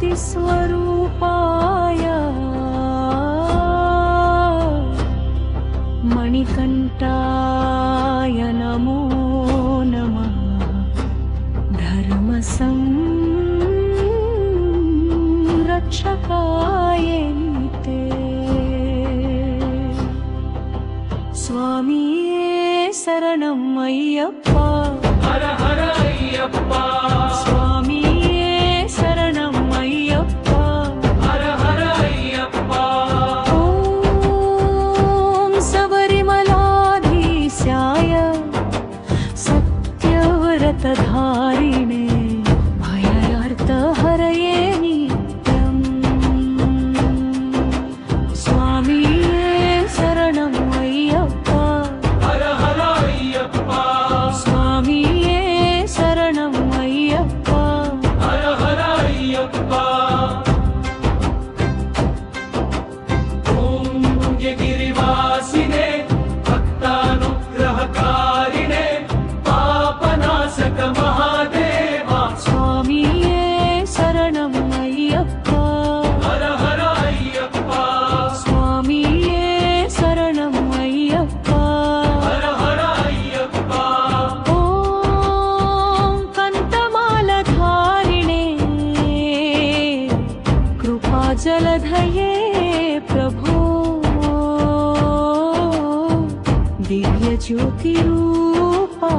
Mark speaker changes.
Speaker 1: ज्योतिस्वरूपाय मणिकण्ठाय नमो नमः। धर्मसंरक्षकाय ते स्वामिये शरणम् अय्यप्पा।
Speaker 2: हर हर अय्यप्पा
Speaker 1: स्वामिये शरणम् अय्यप्पा।
Speaker 2: हर हर अय्यप्पा
Speaker 1: ॐ शबरिमलाधीशाय सत्यव्रतधारिणे भयार्तहरये नित्यम् स्वामिये शरणम् अय्यप्पा।
Speaker 2: हर हर अय्यप्पा
Speaker 1: स्वामिये शरणम् अय्यप्पा।
Speaker 2: हर हर अय्यप्पा ॐ गिरिवासिने भक्तानुग्रहकारिणे पापनाशक महादेवा
Speaker 1: स्वामिये शरणम् अय्यप्पा।
Speaker 2: हर हर अय्यप्पा
Speaker 1: स्वामिये शरणम् अय्यप्पा।
Speaker 2: हर हर अय्यप्पा
Speaker 1: ॐ कन्तमालधारिणे कृपाजलधये प्रभो दिव्यज्योतिरूपा।